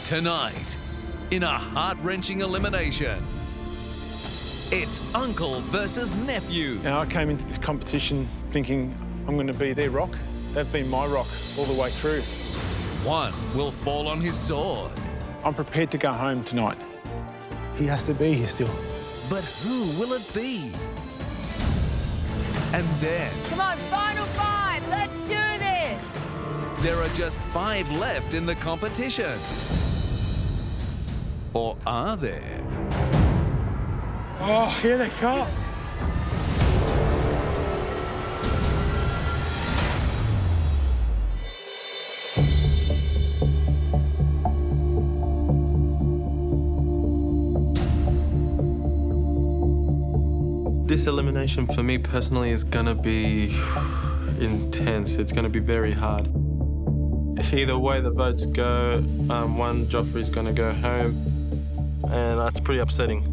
Tonight, in a heart-wrenching elimination, it's uncle versus nephew. Now, I came into this competition thinking I'm going to be their rock. They've been my rock all the way through. One will fall on his sword. I'm prepared to go home tonight. He has to be here still. But who will it be? And then... Come on, final five, let's do this! There are just 5 left in the competition. Or are there? Oh, here they come. This elimination for me personally is gonna be intense. It's gonna be very hard. Either way the votes go, one Joffrey's gonna go home, and that's pretty upsetting.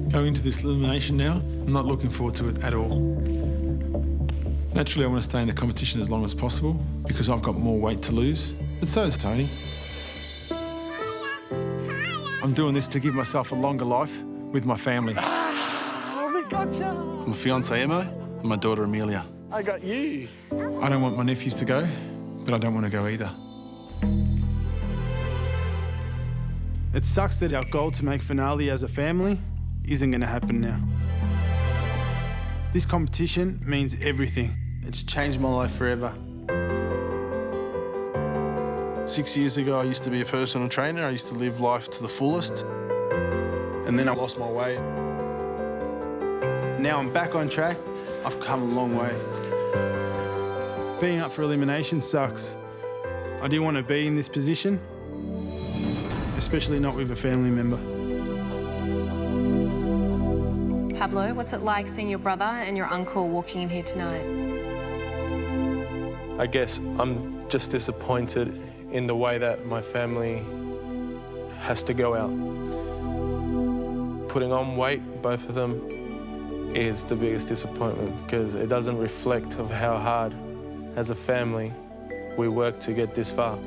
Going into this elimination now, I'm not looking forward to it at all. Naturally, I want to stay in the competition as long as possible because I've got more weight to lose, but so does Tony. I'm doing this to give myself a longer life with my family. We gotcha. My fiancée Emma and my daughter Amelia. I got you. I don't want my nephews to go, but I don't want to go either. It sucks that our goal to make finale as a family isn't going to happen now. This competition means everything. It's changed my life forever. 6 years ago, I used to be a personal trainer. I used to live life to the fullest. And then I lost my way. Now I'm back on track. I've come a long way. Being up for elimination sucks. I didn't want to be in this position, especially not with a family member. Pablo, what's it like seeing your brother and your uncle walking in here tonight? I guess I'm just disappointed in the way that my family has to go out. Putting on weight, both of them, is the biggest disappointment because it doesn't reflect of how hard, as a family, we work to get this far.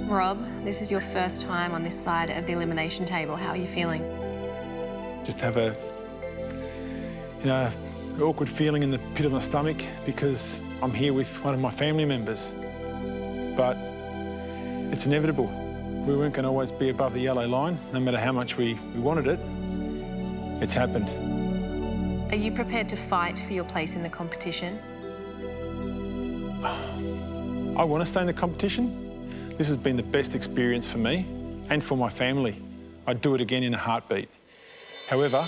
Rob, this is your first time on this side of the elimination table. How are you feeling? Just have a, awkward feeling in the pit of my stomach because I'm here with one of my family members. But it's inevitable. We weren't going to always be above the yellow line, no matter how much we wanted it. It's happened. Are you prepared to fight for your place in the competition? I want to stay in the competition. This has been the best experience for me and for my family. I'd do it again in a heartbeat. However,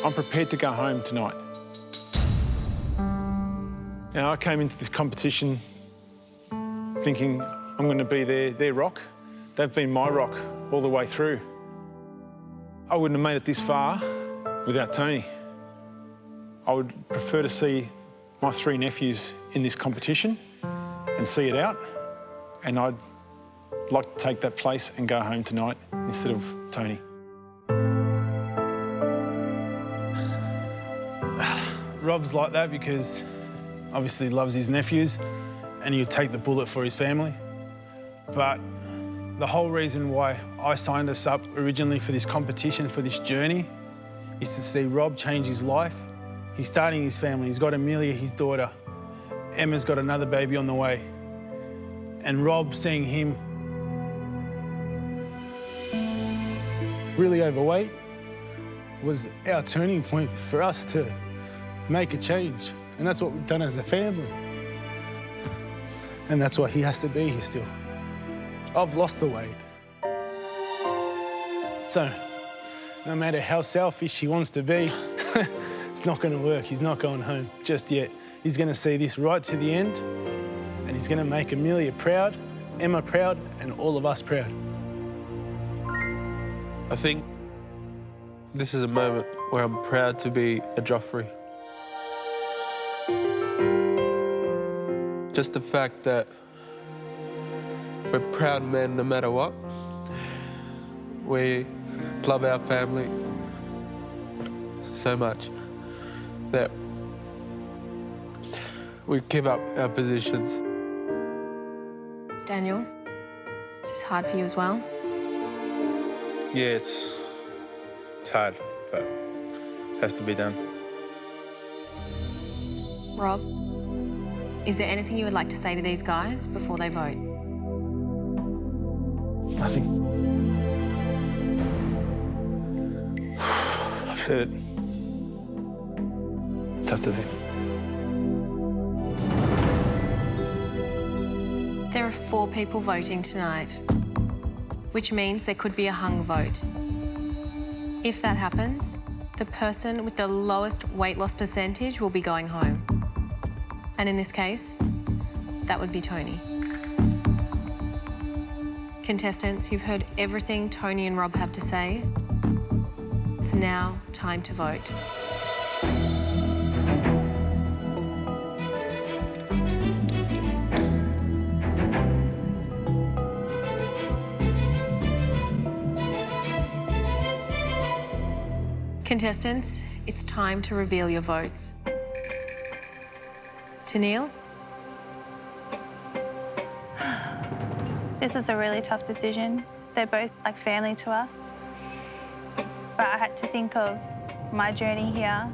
I'm prepared to go home tonight. Now, I came into this competition thinking I'm going to be their rock. They've been my rock all the way through. I wouldn't have made it this far without Tony. I would prefer to see my 3 nephews in this competition and see it out, and I'd like to take that place and go home tonight instead of Tony. Rob's like that because obviously he loves his nephews and he'll take the bullet for his family. But the whole reason why I signed us up originally for this competition, for this journey, is to see Rob change his life. He's starting his family. He's got Amelia, his daughter. Emma's got another baby on the way. And Rob, seeing him really overweight, was our turning point for us to make a change. And that's what we've done as a family. And that's why he has to be here still. I've lost the weight. So, no matter how selfish he wants to be, it's not going to work. He's not going home just yet. He's going to see this right to the end, and he's going to make Amelia proud, Emma proud, and all of us proud. I think this is a moment where I'm proud to be a Joffrey. Just the fact that we're proud men no matter what. We love our family so much that We give up our positions. Daniel, is this hard for you as well? Yeah, it's hard, but it has to be done. Rob, is there anything you would like to say to these guys before they vote? Nothing. I've said it. It's up to them. There are 4 people voting tonight, which means there could be a hung vote. If that happens, the person with the lowest weight loss percentage will be going home. And in this case, that would be Tony. Contestants, you've heard everything Tony and Rob have to say. It's now time to vote. Contestants, it's time to reveal your votes. Tennille? This is a really tough decision. They're both like family to us. But I had to think of my journey here,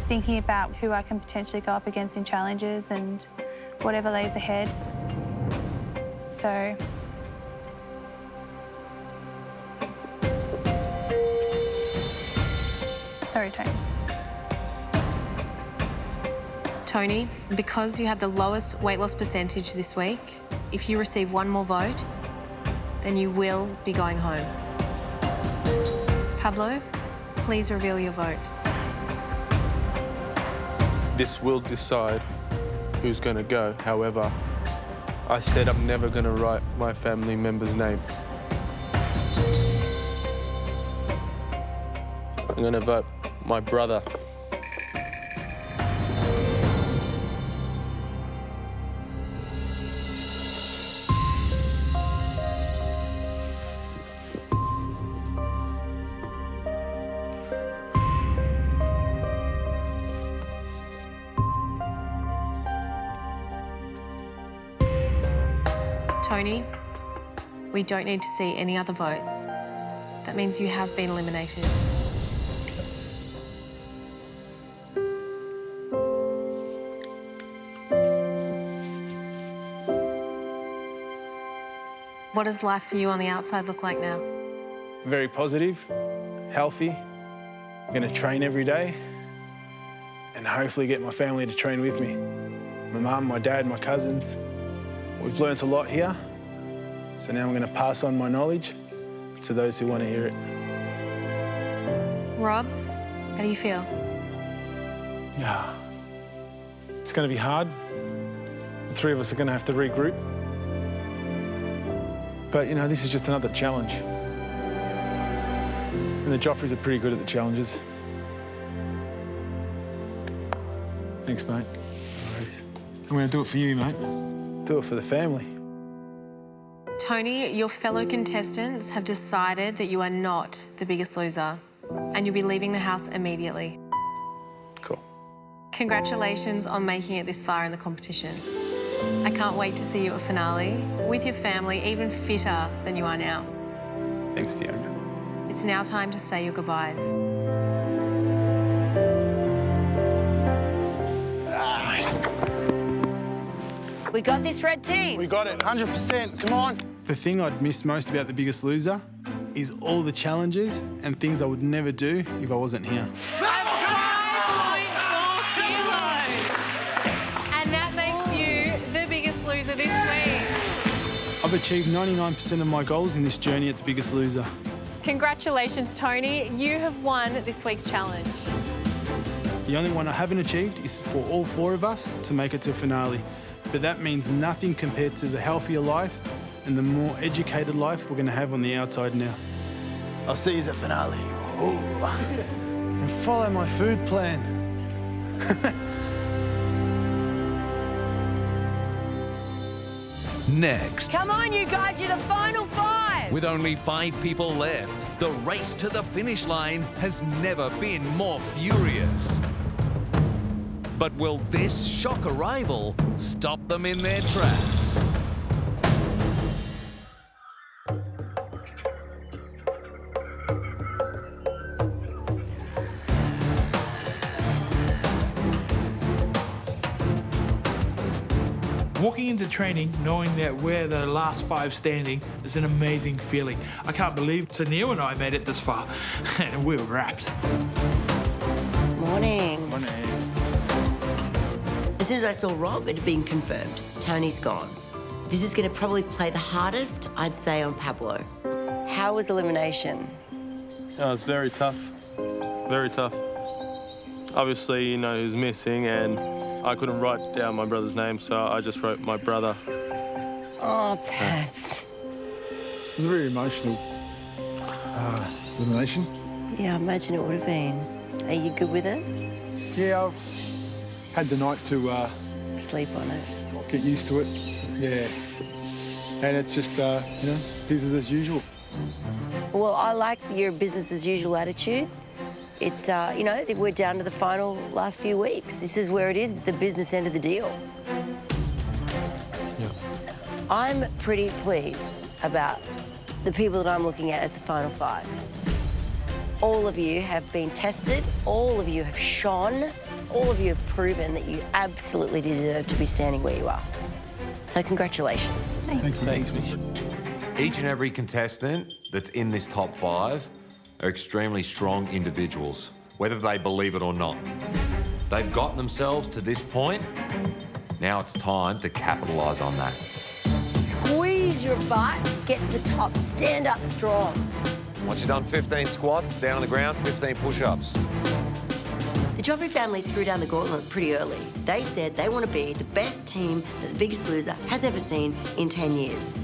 thinking about who I can potentially go up against in challenges and whatever lays ahead. So sorry, Tony. Tony, because you had the lowest weight loss percentage this week, if you receive one more vote, then you will be going home. Pablo, please reveal your vote. This will decide who's going to go. However, I said I'm never going to write my family member's name. I'm going to vote my brother. Tony, we don't need to see any other votes. That means you have been eliminated. What does life for you on the outside look like now? Very positive, healthy. I'm going to train every day and hopefully get my family to train with me. My mum, my dad, my cousins. We've learnt a lot here, so now I'm going to pass on my knowledge to those who want to hear it. Rob, how do you feel? Yeah. It's going to be hard. The 3 of us are going to have to regroup. But, you know, this is just another challenge. And the Joffreys are pretty good at the challenges. Thanks, mate. No worries. I'm going to do it for you, mate. Do it for the family. Tony, your fellow contestants have decided that you are not the biggest loser and you'll be leaving the house immediately. Cool. Congratulations on making it this far in the competition. I can't wait to see you at finale with your family, even fitter than you are now. Thanks, Fiona. It's now time to say your goodbyes. We got this, red team. We got it, 100%. Come on. The thing I'd miss most about The Biggest Loser is all the challenges and things I would never do if I wasn't here. 5.4 kilos! And that makes you the biggest loser this week. I've achieved 99% of my goals in this journey at The Biggest Loser. Congratulations, Tony. You have won this week's challenge. The only one I haven't achieved is for all 4 of us to make it to finale. But that means nothing compared to the healthier life and the more educated life we're going to have on the outside now. I'll see you at finale. Ooh. And follow my food plan. Next, Come on, you guys, you're the final 5. with only 5 people left, the race to the finish line has never been more furious. But will this shock arrival stop them in their tracks? Walking into training, knowing that we're the last 5 standing, is an amazing feeling. I can't believe Neil and I made it this far, and we were wrapped. Morning. Morning. As soon as I saw Rob, it had been confirmed. Tony's gone. This is going to probably play the hardest, I'd say, on Pablo. How was elimination? Oh, it's very tough. Very tough. Obviously, you know who's missing, and I couldn't write down my brother's name, so I just wrote my brother. Oh, Paps. It was a very emotional elimination. Yeah, I imagine it would have been. Are you good with it? Yeah, I've had the night to Sleep on it. get used to it. Yeah. And it's just, you know, business as usual. Well, I like your business as usual attitude. It's, you know, we're down to the final last few weeks. This is where it is, the business end of the deal. Yeah. I'm pretty pleased about the people that I'm looking at as the final 5. All of you have been tested, all of you have shone, all of you have proven that you absolutely deserve to be standing where you are. So congratulations. Thanks, Mish. Each and every contestant that's in this top 5 are extremely strong individuals, whether they believe it or not. They've gotten themselves to this point. Now it's time to capitalise on that. Squeeze your butt, get to the top, stand up strong. Once you've done 15 squats, down on the ground, 15 push-ups. The Joffrey family threw down the gauntlet pretty early. They said they want to be the best team that The Biggest Loser has ever seen in 10 years.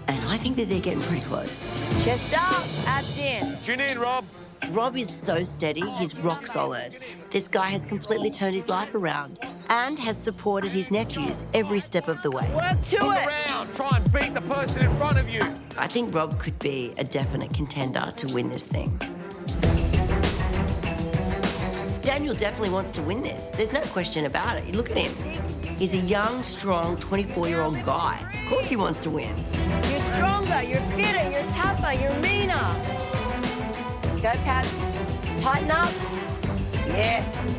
And I think that they're getting pretty close. Chest up, abs in. Tune in, Rob. Rob is so steady, he's rock solid. This guy has completely turned his life around and has supported his nephews every step of the way. Work to it. Around. Try and beat the person in front of you. I think Rob could be a definite contender to win this thing. Daniel definitely wants to win this. There's no question about it. Look at him. He's a young, strong, 24-year-old guy. Of course he wants to win. You're stronger, you're fitter, you're tougher, you're meaner. Go, Pabs. Tighten up. Yes.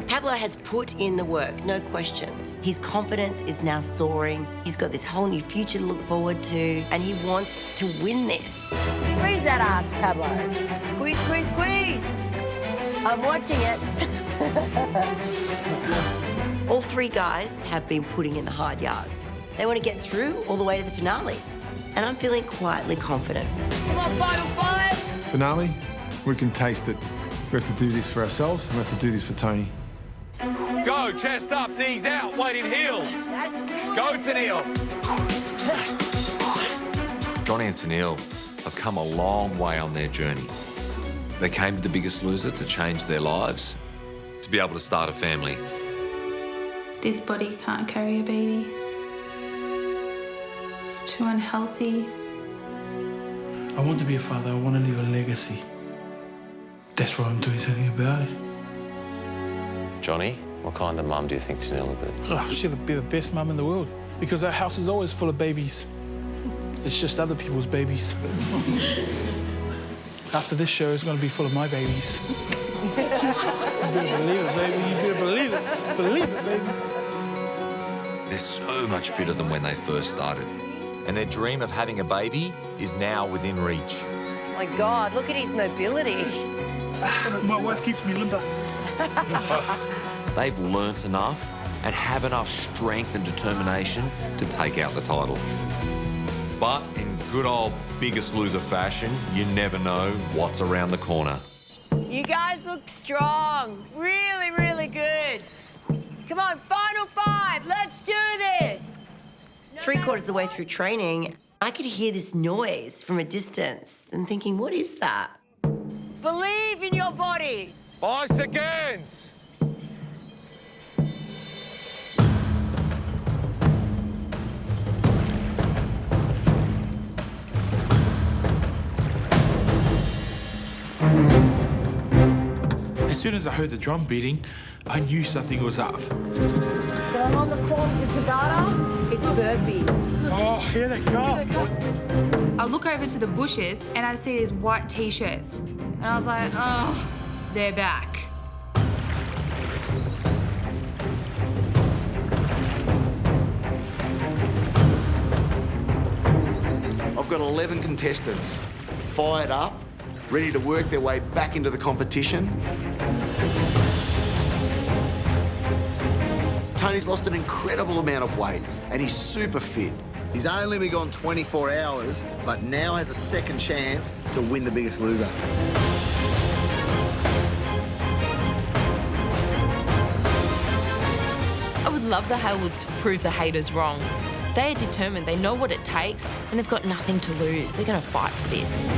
Pablo has put in the work, no question. His confidence is now soaring. He's got this whole new future to look forward to, and he wants to win this. Squeeze that ass, Pablo. Squeeze, squeeze, squeeze. I'm watching it. All 3 guys have been putting in the hard yards. They want to get through all the way to the finale, and I'm feeling quietly confident. Come on, final 5. Finale, we can taste it. We have to do this for ourselves, and we have to do this for Tony. Go, chest up, knees out, weight in heels. Go, Tennille. Johnny and Tennille have come a long way on their journey. They came to The Biggest Loser to change their lives, to be able to start a family. This body can't carry a baby. It's too unhealthy. I want to be a father. I want to leave a legacy. That's why I'm doing something about it. Johnny, what kind of mum do you think Tennille would be? Oh, she'll be the best mum in the world because our house is always full of babies. It's just other people's babies. After this show, it's going to be full of my babies. You better believe it, baby. You better believe it. Believe it, baby. They're so much fitter than when they first started. And their dream of having a baby is now within reach. Oh my God, look at his mobility. My wife keeps me limber. They've learnt enough and have enough strength and determination to take out the title. But in good old Biggest Loser fashion, you never know what's around the corner. You guys look strong. Really, really good. Come on, final 5. Let's do this. 3/4 of the way through training, I could hear this noise from a distance and thinking, what is that? Believe in your bodies. 5 seconds. soon as I heard the drum beating, I knew something was up. So I'm on the corner with Tabata. It's burpees. Oh, here they come. I look over to the bushes and I see these white T-shirts. And I was like, oh, they're back. I've got 11 contestants fired up, ready to work their way back into the competition. Tony's lost an incredible amount of weight and he's super fit. He's only been gone 24 hours, but now has a second chance to win the Biggest Loser. I would love the Haywoods to prove the haters wrong. They are determined, they know what it takes, and they've got nothing to lose. They're going to fight for this.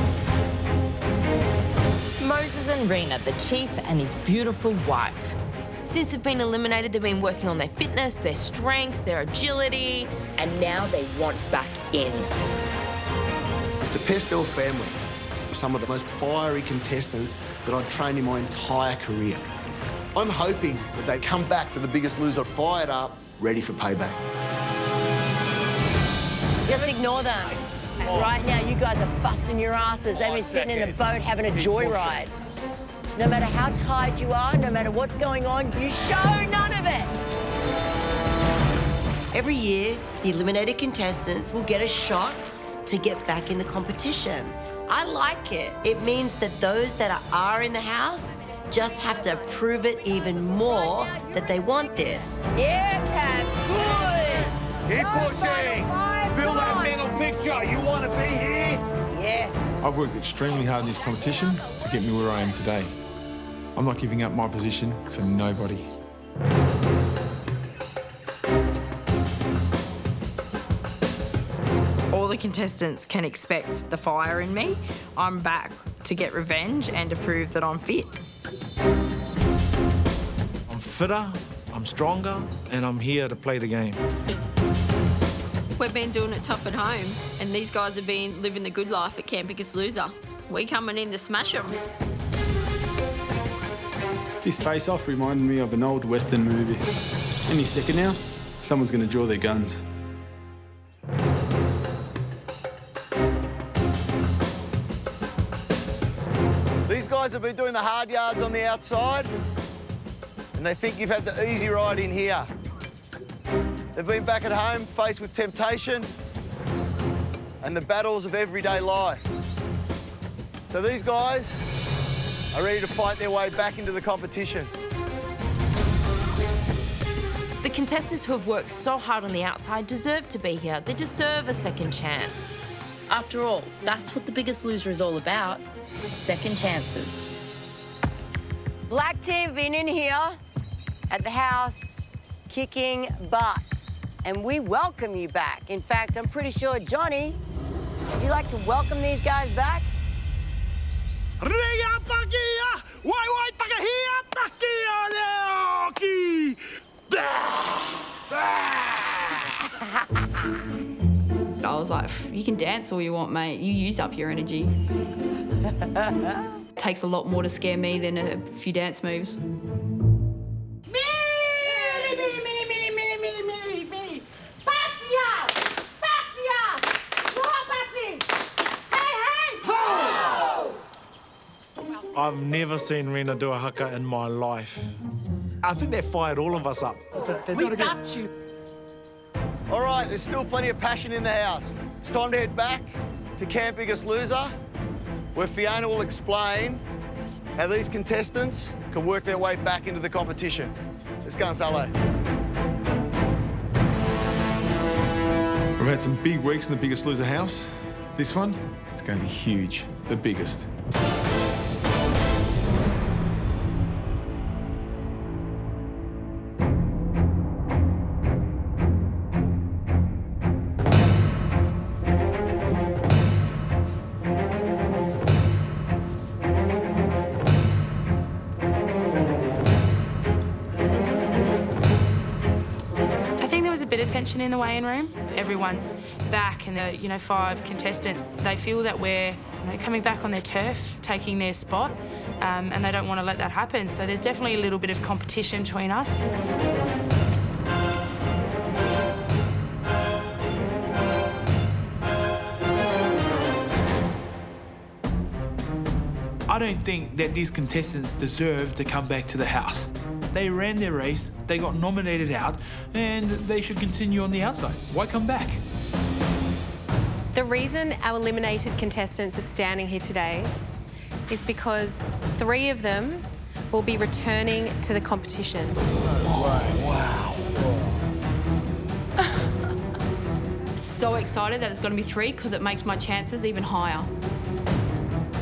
Moses and Rena, the chief and his beautiful wife. Since they've been eliminated, they've been working on their fitness, their strength, their agility, and now they want back in. The Pestel family are some of the most fiery contestants that I've trained in my entire career. I'm hoping that they come back to the Biggest Loser fired up, ready for payback. Just ignore them. Right now, you guys are busting your asses. They've been sitting in a boat having a joyride. No matter how tired you are, no matter what's going on, you show none of it. Every year, the eliminated contestants will get a shot to get back in the competition. I like it. It means that those that are in the house just have to prove it even more that they want this. Yeah, Pat, good. Keep pushing. Build that mental picture. You want to be here? Yes. I've worked extremely hard in this competition to get me where I am today. I'm not giving up my position for nobody. All the contestants can expect the fire in me. I'm back to get revenge and to prove that I'm fit. I'm fitter, I'm stronger, and I'm here to play the game. We've been doing it tough at home, and these guys have been living the good life at Camp Biggest Loser. We coming in to smash them. This face-off reminded me of an old Western movie. Any second now, someone's going to draw their guns. These guys have been doing the hard yards on the outside, and they think you've had the easy ride in here. They've been back at home, faced with temptation and the battles of everyday life. So these guys are ready to fight their way back into the competition. The contestants who have worked so hard on the outside deserve to be here. They deserve a second chance. After all, that's what the Biggest Loser is all about. Second chances. Black team have been in here at the house kicking butt, and we welcome you back. In fact, I'm pretty sure, Johnny, would you like to welcome these guys back? I was like, you can dance all you want, mate. You use up your energy. Takes a lot more to scare me than a few dance moves. I've never seen Rena do a haka in my life. I think they fired all of us up. We got you. All right, there's still plenty of passion in the house. It's time to head back to Camp Biggest Loser, where Fiona will explain how these contestants can work their way back into the competition. Let's go and say hello. We've had some big weeks in the Biggest Loser house. This one, it's going to be huge, the biggest. a bit of tension in the weigh-in room. Everyone's back, and the 5 contestants, they feel that we're coming back on their turf, taking their spot, and they don't want to let that happen. So there's definitely a little bit of competition between us. I don't think that these contestants deserve to come back to the house. They ran their race, they got nominated out, and they should continue on the outside. Why come back? The reason our eliminated contestants are standing here today is because 3 of them will be returning to the competition. Wow. So excited that it's going to be 3 because it makes my chances even higher.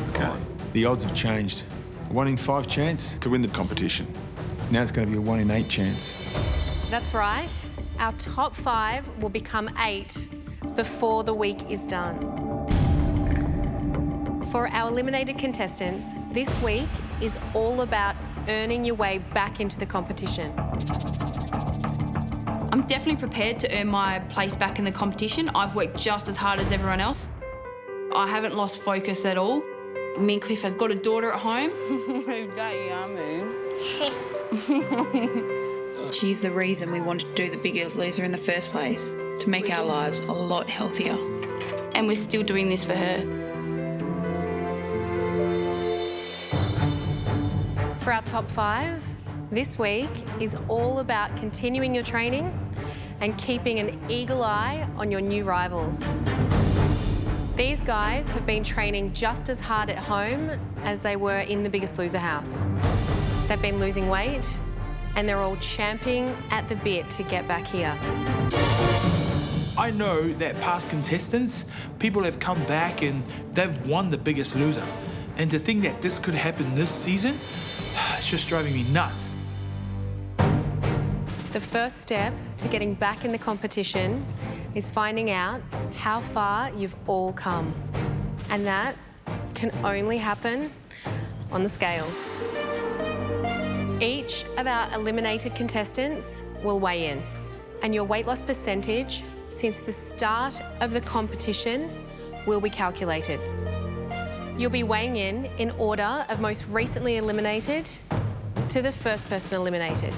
Okay. The odds have changed. A 1 in 5 chance to win the competition. Now it's going to be a 1 in 8 chance. That's right. Our top 5 will become 8 before the week is done. For our eliminated contestants, this week is all about earning your way back into the competition. I'm definitely prepared to earn my place back in the competition. I've worked just as hard as everyone else. I haven't lost focus at all. Me and Cliff have got a daughter at home. We've got yummy. She's the reason we wanted to do The Biggest Loser in the first place, to make our lives a lot healthier. And we're still doing this for her. For our top 5, this week is all about continuing your training and keeping an eagle eye on your new rivals. These guys have been training just as hard at home as they were in the Biggest Loser house. They've been losing weight, and they're all champing at the bit to get back here. I know that past contestants, people have come back and they've won The Biggest Loser. And to think that this could happen this season, it's just driving me nuts. The first step to getting back in the competition is finding out how far you've all come. And that can only happen on the scales. Each of our eliminated contestants will weigh in, and your weight loss percentage since the start of the competition will be calculated. You'll be weighing in order of most recently eliminated to the first person eliminated.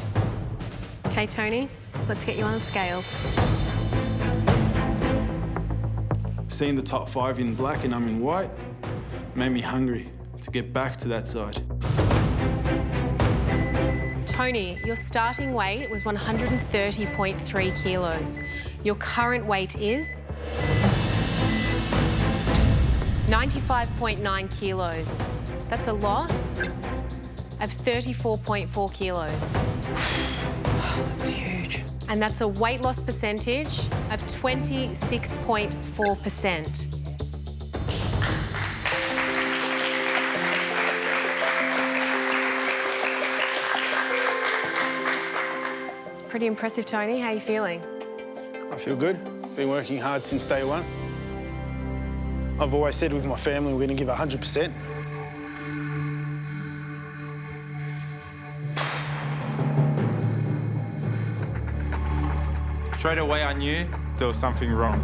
Okay, Tony, let's get you on the scales. Seeing the top 5 in black and I'm in white made me hungry to get back to that side. Tony, your starting weight was 130.3 kilos. Your current weight is 95.9 kilos. That's a loss of 34.4 kilos. That's huge. And that's a weight loss percentage of 26.4%. It's pretty impressive, Tony. How are you feeling? I feel good. Been working hard since day 1. I've always said with my family we're going to give 100%. Straight away I knew there was something wrong.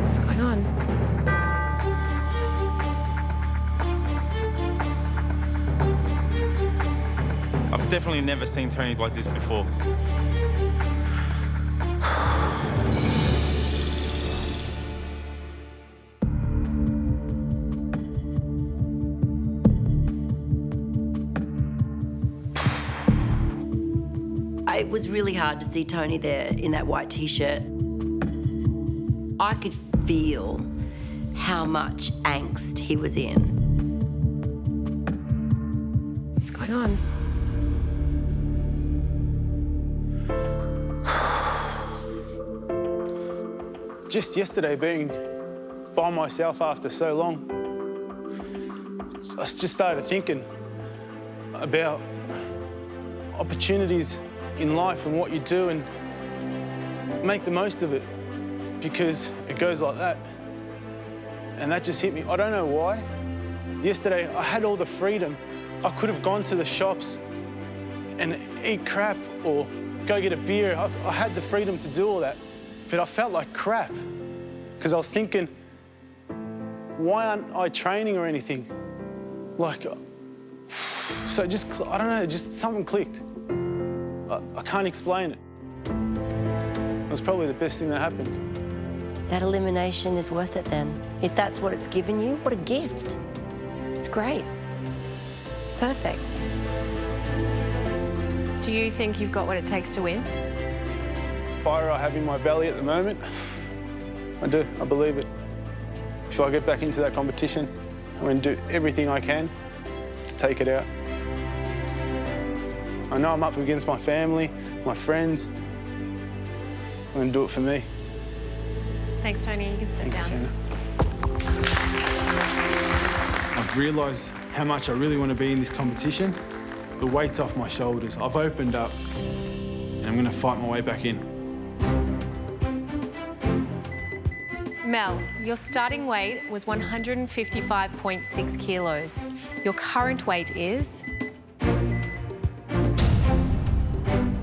What's going on? I've definitely never seen Tony like this before. It was really hard to see Tony there in that white T-shirt. I could feel how much angst he was in. What's going on? Just yesterday, being by myself after so long, I just started thinking about opportunities in life and what you do and make the most of it, because it goes like that. And that just hit me. I don't know why. Yesterday, I had all the freedom. I could have gone to the shops and eat crap or go get a beer. I had the freedom to do all that, but I felt like crap because I was thinking, why aren't I training or anything? Like, so just, I don't know, just something clicked. I can't explain it. It was probably the best thing that happened. That elimination is worth it then. If that's what it's given you, what a gift. It's great. It's perfect. Do you think you've got what it takes to win? Fire I have in my belly at the moment, I do, I believe it. If I get back into that competition, I'm going to do everything I can to take it out. I know I'm up against my family, my friends. I'm going to do it for me. Thanks, Tony. You can step down. I've realised how much I really want to be in this competition. The weight's off my shoulders. I've opened up and I'm going to fight my way back in. Mel, your starting weight was 155.6 kilos. Your current weight is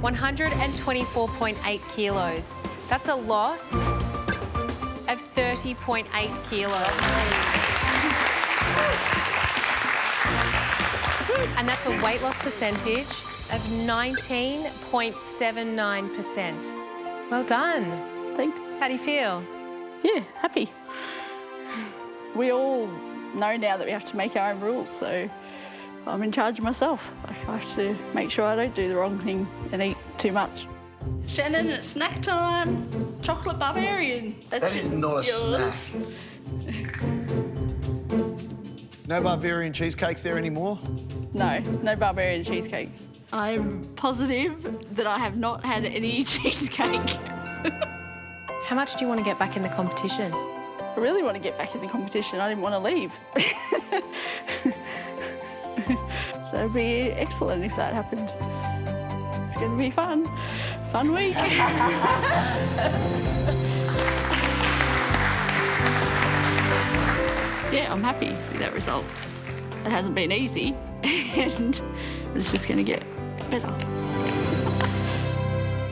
124.8 kilos. That's a loss of 30.8 kilos. And that's a weight loss percentage of 19.79%. Well done. Thanks. How do you feel? Yeah, happy. We all know now that we have to make our own rules, so I'm in charge of myself. I have to make sure I don't do the wrong thing and eat too much. Shannan, it's snack time. Chocolate barbarian. That is not a snack. No barbarian cheesecakes there anymore? No, no barbarian cheesecakes. I'm positive that I have not had any cheesecake. How much do you want to get back in the competition? I really want to get back in the competition. I didn't want to leave. So it'd be excellent if that happened. It's going to be fun. Fun week. Yeah, I'm happy with that result. It hasn't been easy, and it's just going to get better.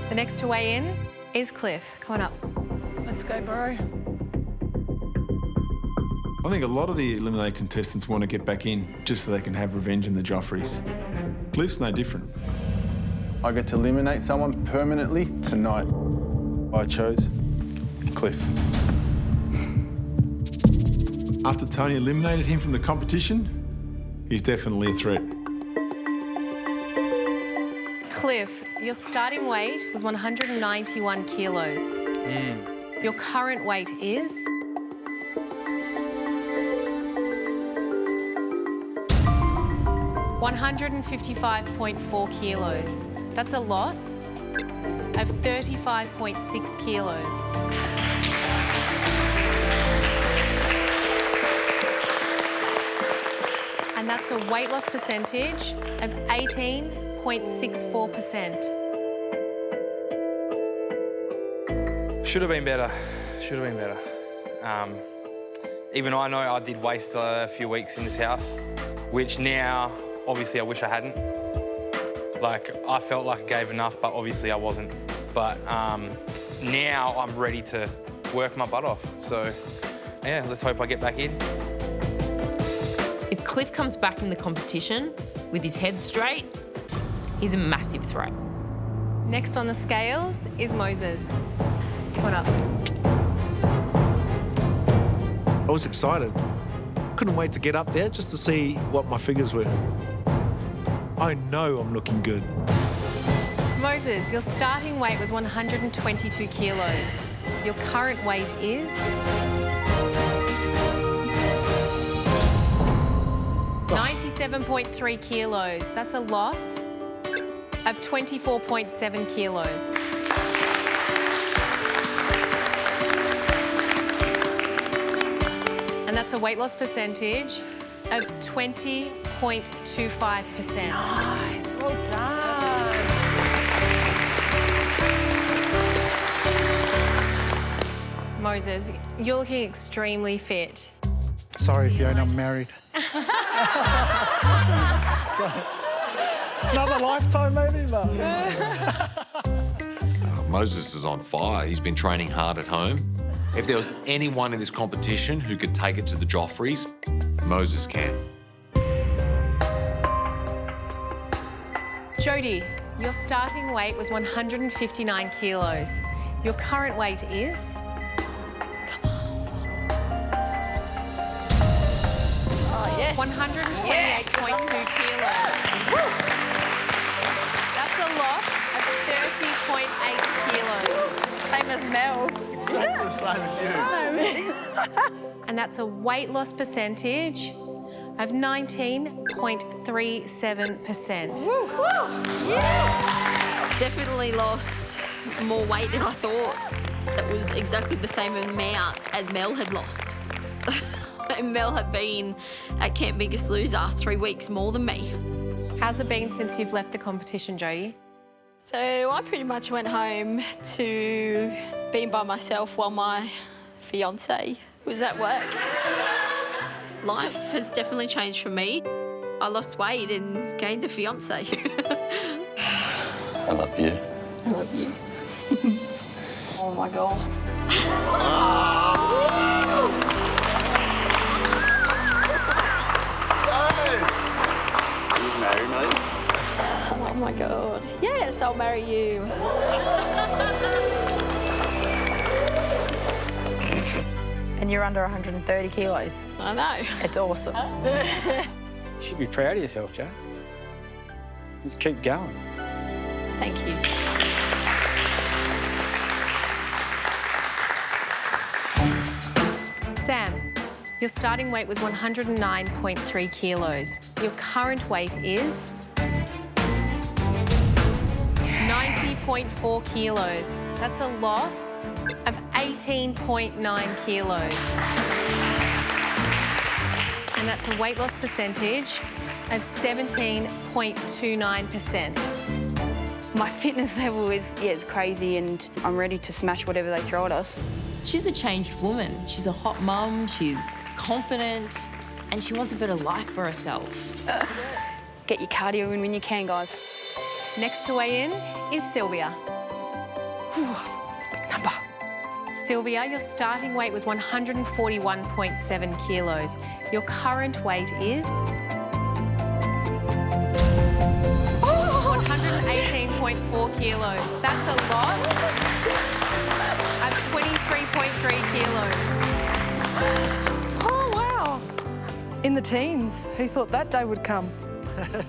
The next to weigh in is Cliff. Come on up. Let's go, bro. I think a lot of the eliminated contestants want to get back in just so they can have revenge in the Joffreys. Cliff's no different. I get to eliminate someone permanently tonight. I chose Cliff. After Tony eliminated him from the competition, he's definitely a threat. Cliff, your starting weight was 191 kilos. Your current weight is 155.4 kilos. That's a loss of 35.6 kilos. And that's a weight loss percentage of 18.64%. Should have been better. Should have been better. Even I know I did waste a few weeks in this house, which now, obviously, I wish I hadn't. Like, I felt like I gave enough, but obviously I wasn't. But now I'm ready to work my butt off. So, yeah, let's hope I get back in. If Cliff comes back in the competition with his head straight, he's a massive threat. Next on the scales is Moses. Come on up. I was excited. Couldn't wait to get up there just to see what my figures were. I know I'm looking good. Moses, your starting weight was 122 kilos. Your current weight is 97.3 kilos. That's a loss of 24.7 kilos. And that's a weight loss percentage of 20.25%. Nice, well done. Moses, you're looking extremely fit. Sorry, Fiona, I'm married. Another lifetime, maybe, but... Moses is on fire. He's been training hard at home. If there was anyone in this competition who could take it to the Joffreys, Moses can. Jodie, your starting weight was 159 kilos. Your current weight is... Oh, yes. 128.2 kilos. Woo. That's a loss of 30.8 kilos. Same as Mel. Exactly the same as you. And that's a weight loss percentage of 19.37%. Definitely lost more weight than I thought. That was exactly the same amount as Mel had lost. And Mel had been at Camp Biggest Loser 3 weeks more than me. How's it been since you've left the competition, Jodie? So I pretty much went home to being by myself while my fiancé was at work. Life has definitely changed for me. I lost weight and gained a fiancé. I love you. I love you. Oh my God. You marry me? Oh my God. Yes, I'll marry you. And you're under 130 kilos. I know. It's awesome. You should be proud of yourself, Joe. Just keep going. Thank you. Sam, your starting weight was 109.3 kilos. Your current weight is 90.4 kilos. That's a loss of 18.9 kilos. And that's a weight loss percentage of 17.29%. My fitness level is, it's crazy, and I'm ready to smash whatever they throw at us. She's a changed woman. She's a hot mum, she's confident, and she wants a better life for herself. Get your cardio in when you can, guys. Next to weigh in is Sylvia. That's a big number. Sylvia, your starting weight was 141.7 kilos. Your current weight is 118.4 kilos. That's a loss of 23.3 kilos. Oh, wow. In the teens. Who thought that day would come?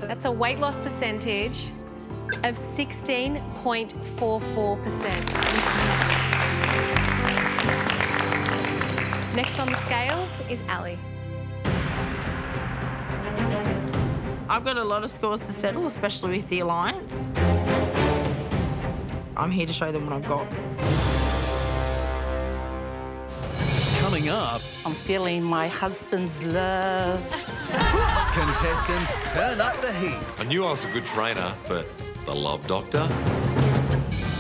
That's a weight loss percentage of 16.44%. Next on the scales is Ali. I've got a lot of scores to settle, especially with the Alliance. I'm here to show them what I've got. Coming up, I'm feeling my husband's love. contestants turn up the heat. I knew I was a good trainer, but the love doctor?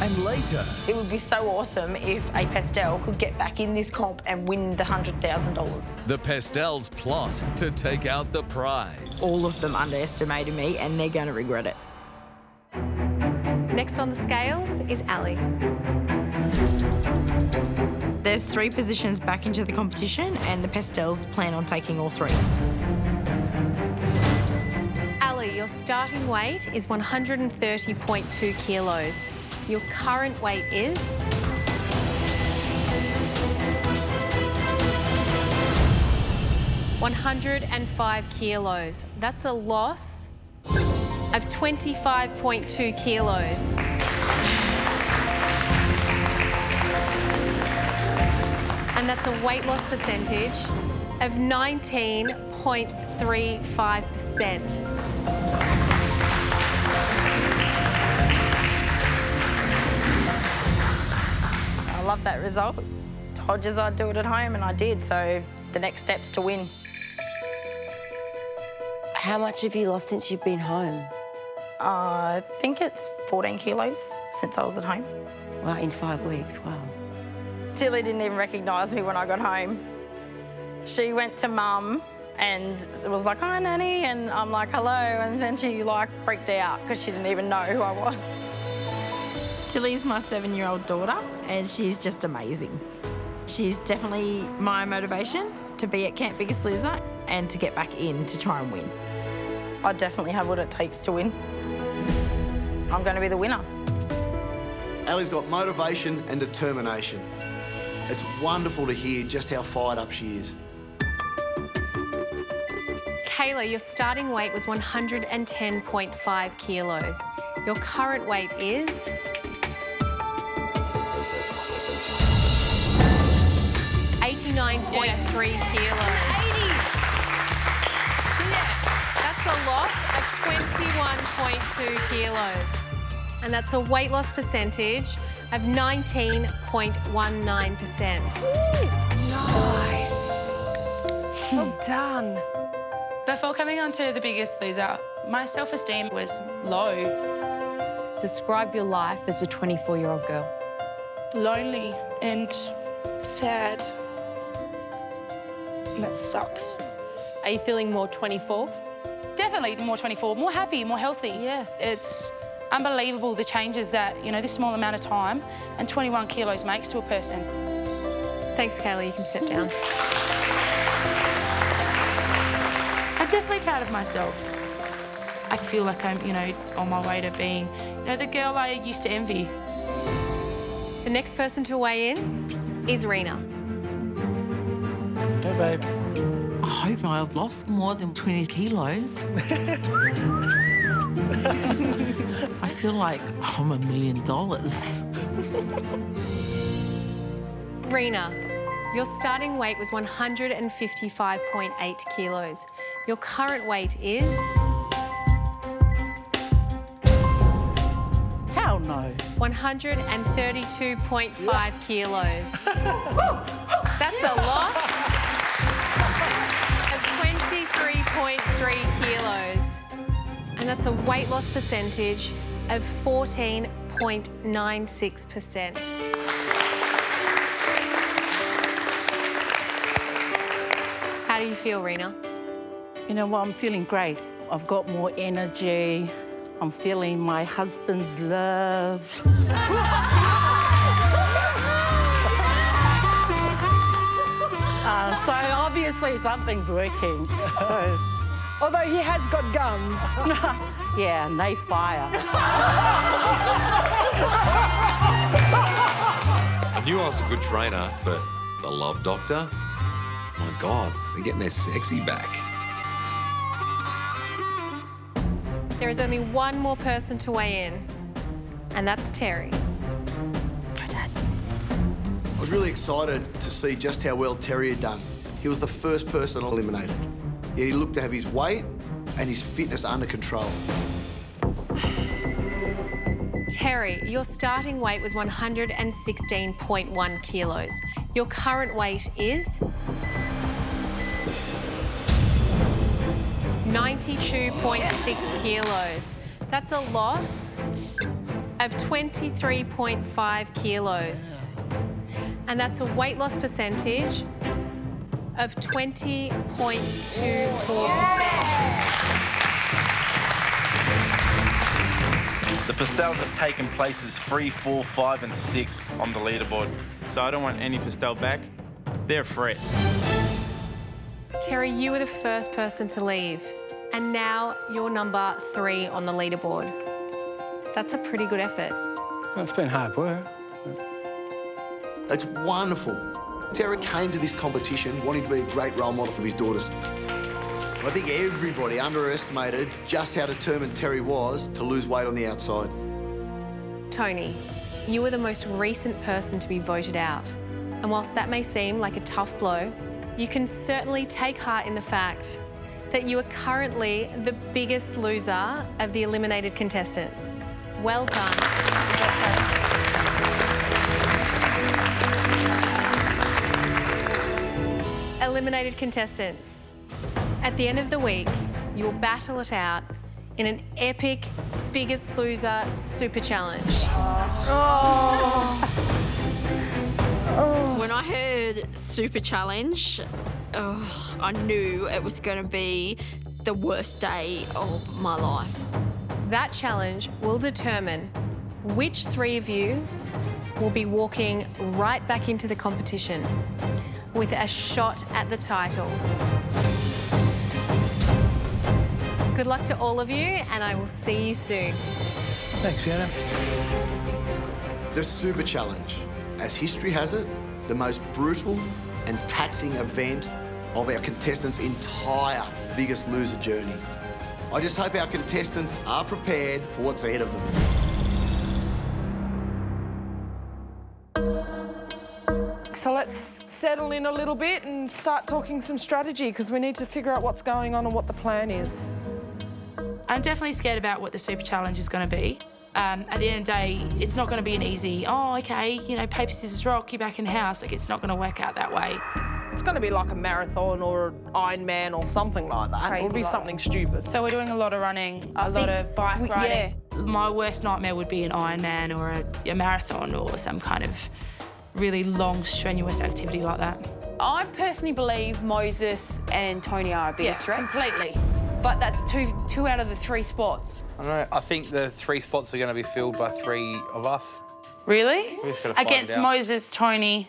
And later, It would be so awesome if a pastel could get back in this comp and win the $100,000. the Pastels plot to take out the prize. All of them underestimated me, and they're going to regret it. Next on the scales is Ali. There's 3 positions back into the competition, and the Pastels plan on taking all 3. Ali, your starting weight is 130.2 kilos. Your current weight is 105 kilos. That's a loss of 25.2 kilos. And that's a weight loss percentage of 19.35%. I love that result. Told you I'd do it at home, and I did, so the next step's to win. How much have you lost since you've been home? I think it's 14 kilos since I was at home. Wow, in 5 weeks, wow. Tilly didn't even recognise me when I got home. She went to Mum and it was like, "Hi, Nanny," and I'm like, "Hello," and then she like freaked out because she didn't even know who I was. Tilly's my 7-year-old daughter, and she's just amazing. She's definitely my motivation to be at Camp Biggest Loser and to get back in to try and win. I definitely have what it takes to win. I'm going to be the winner. Ellie's got motivation and determination. It's wonderful to hear just how fired up she is. Kayla, your starting weight was 110.5 kilos. Your current weight is 89.3 kilos. 80. That's a loss of 21.2 kilos. And that's a weight loss percentage of 19.19%. Nice. Well done. Before coming on to The Biggest Loser, my self-esteem was low. Describe your life as a 24-year-old girl. Lonely and sad. And that sucks. Are you feeling more 24? Definitely more 24, more happy, more healthy. Yeah. It's unbelievable the changes that, you know, this small amount of time and 21 kilos makes to a person. Thanks, Kayla. You can step down. I'm definitely proud of myself. I feel like I'm, you know, on my way to being, you know, the girl I used to envy. The next person to weigh in is Rena. Go, babe. I hope I've lost more than 20 kilos. I feel like I'm $1 million. Rena, your starting weight was 155.8 kilos. Your current weight is? Hell no. 132.5 kilos. That's a loss of 23.3 kilos. And that's a weight loss percentage of 14.96%. How do you feel, Rena? You know what? I'm feeling great. I've got more energy. I'm feeling my husband's love. So obviously something's working. So, although he has got guns. yeah, and they fire. I knew I was a good trainer, but the love doctor? My God, they're getting their sexy back. There is only one more person to weigh in, and that's Terry. I was really excited to see just how well Terry had done. He was the first person eliminated. Yet he looked to have his weight and his fitness under control. Terry, your starting weight was 116.1 kilos. Your current weight is? 92.6 kilos. That's a loss of 23.5 kilos. And that's a weight loss percentage of 20.24%. The pastels have taken places 3, 4, 5 and 6 on the leaderboard. So I don't want any pastel back. They're a threat. Terry, you were the first person to leave, and now you're number 3 on the leaderboard. That's a pretty good effort. Well, it's been hard work. It's wonderful. Terry came to this competition wanting to be a great role model for his daughters. I think everybody underestimated just how determined Terry was to lose weight on the outside. Tony, you were the most recent person to be voted out. And whilst that may seem like a tough blow, you can certainly take heart in the fact that you are currently the biggest loser of the eliminated contestants. Well done. Eliminated contestants, at the end of the week, you'll battle it out in an epic Biggest Loser Super Challenge. Oh. We're When I heard Super Challenge, I knew it was going to be the worst day of my life. That challenge will determine which 3 of you will be walking right back into the competition with a shot at the title. Good luck to all of you, and I will see you soon. Thanks, Shannan. The Super Challenge, as history has it, the most brutal and taxing event of our contestants' entire Biggest Loser journey. I just hope our contestants are prepared for what's ahead of them. So let's settle in a little bit and start talking some strategy, because we need to figure out what's going on and what the plan is. I'm definitely scared about what the Super Challenge is going to be. At the end of the day, it's not going to be an easy, oh, OK, you know, paper, scissors, rock, you're back in the house. Like, it's not going to work out that way. It's going to be like a marathon or an Ironman or something like that. Crazy It'll be something stupid. So we're doing a lot of running, a lot of bike riding. Yeah. My worst nightmare would be an Ironman or a marathon or some kind of really long, strenuous activity like that. I personally believe Moses and Tony are a biggest threat. Completely. But that's two out of the 3 spots. I don't know. I think the 3 spots are going to be filled by 3 of us. Really? We just got to find Against it out. Moses, Tony.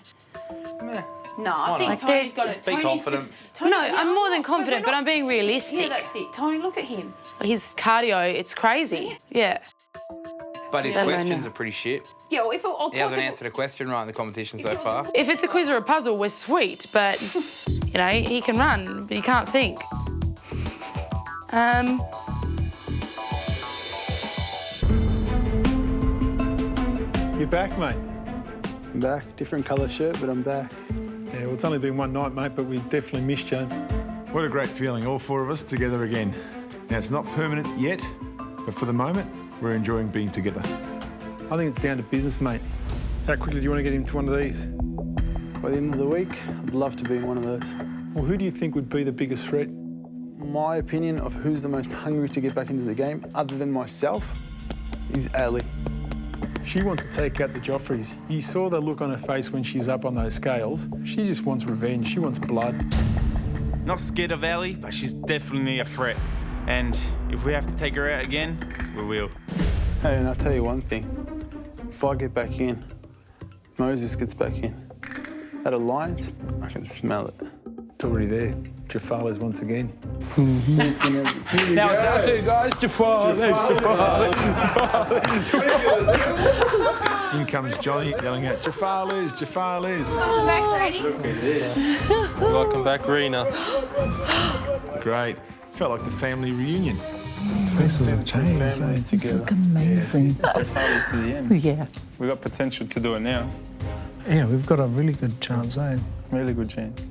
No, I think Tony's got it. Be confident. No, I'm more than confident, but I'm being realistic. Yeah, that's it. Tony, look at him. His cardio, it's crazy. Yeah. But his questions are pretty shit. Yeah, well, if it, He hasn't answered a question right in the competition so far. If it's a quiz or a puzzle, we're sweet, but, you know, he can run, but he can't think. You're back, mate. I'm back. Different colour shirt, but I'm back. Yeah, well, it's only been one night, mate, but we definitely missed you. What a great feeling, all 4 of us together again. Now, it's not permanent yet, but for the moment, we're enjoying being together. I think it's down to business, mate. How quickly do you want to get into one of these? By the end of the week, I'd love to be in one of those. Well, who do you think would be the biggest threat? My opinion of who's the most hungry to get back into the game, other than myself, is Ali. She wants to take out the Joffreys. You saw the look on her face when she's up on those scales. She just wants revenge. She wants blood. Not scared of Ali, but she's definitely a threat. And if we have to take her out again, we will. Hey, and I'll tell you one thing. If I get back in, Moses gets back in. That alliance, I can smell it. It's already there. Jafala's once again. Now it's our turn, guys. In comes Johnny yelling out, Jafala's, Jafala's. Max ready? Look at this. Welcome back, Rena. Great. Felt like the family reunion. Faces have changed. Families together. Look amazing. Families to the end. Yeah. We've got potential to do it now. Yeah, we've got a really good chance, eh? Really good chance.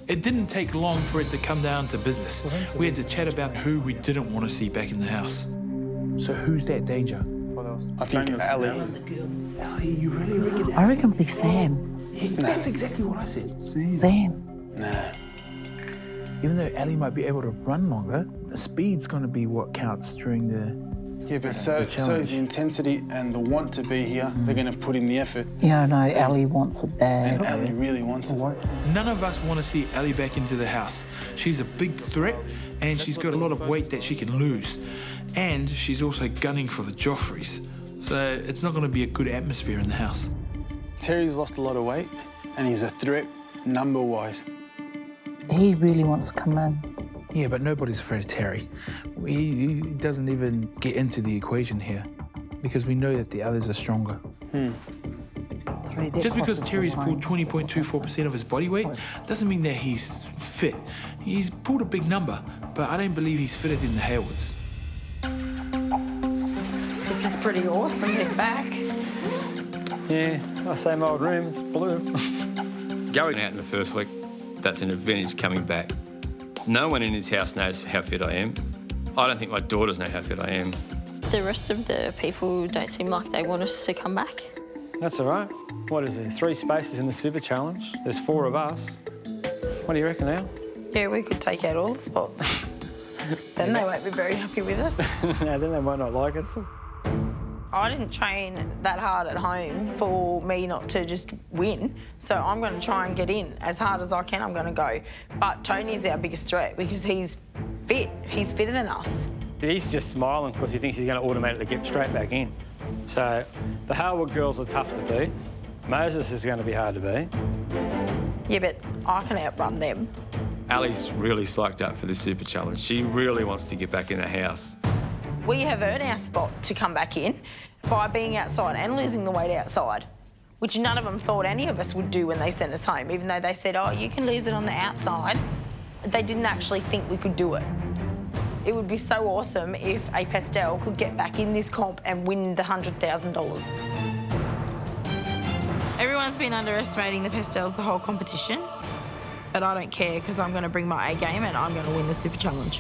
It didn't take long for it to come down to business. We had to chat about who we didn't want to see back in the house. So who's that danger? I think Ali. You really reckon? I reckon it'll be Sam. That's exactly what I said. Sam. Nah. Even though Ali might be able to run longer, the speed's going to be what counts during the Yeah, but so is the intensity and the want to be here. They're going to put in the effort. Yeah, I know. Ali wants it bad. And Ali really wants it. None of us want to see Ali back into the house. She's a big threat, and she's got a lot of weight that she can lose. And she's also gunning for the Joffreys. So it's not going to be a good atmosphere in the house. Terry's lost a lot of weight, and he's a threat number-wise. He really wants to come in. Yeah, but nobody's afraid of Terry. He doesn't even get into the equation here because we know that the others are stronger. Just because Terry's pulled 20.24% of his body weight doesn't mean that he's fit. He's pulled a big number, but I don't believe he's fitter than the Haywoods. This is pretty awesome. Get back. Yeah, I say my old room, it's blue. Going out in the first week, that's an advantage coming back. No one in his house knows how fit I am. I don't think my daughters know how fit I am. The rest of the people don't seem like they want us to come back. That's all right. What is there, 3 spaces in the Super Challenge? There's 4 of us. What do you reckon, Al? Yeah, we could take out all the spots. Then they won't be very happy with us. No, then they might not like us. I I didn't train that hard at home for me not to just win, so I'm going to try and get in as hard as I can. I'm going to go. But Tony's our biggest threat because he's fit. He's fitter than us. He's just smiling because he thinks he's going to automatically get straight back in. So the Harwood girls are tough to beat. Moses is going to be hard to beat. Yeah, but I can outrun them. Ali's really psyched up for this Super Challenge. She really wants to get back in the house. We have earned our spot to come back in by being outside and losing the weight outside, which none of them thought any of us would do when they sent us home, even though they said, oh, you can lose it on the outside. They didn't actually think we could do it. It would be so awesome if a pastel could get back in this comp and win the $100,000. Everyone's been underestimating the pastels the whole competition, but I don't care because I'm going to bring my A game and I'm going to win the Super Challenge.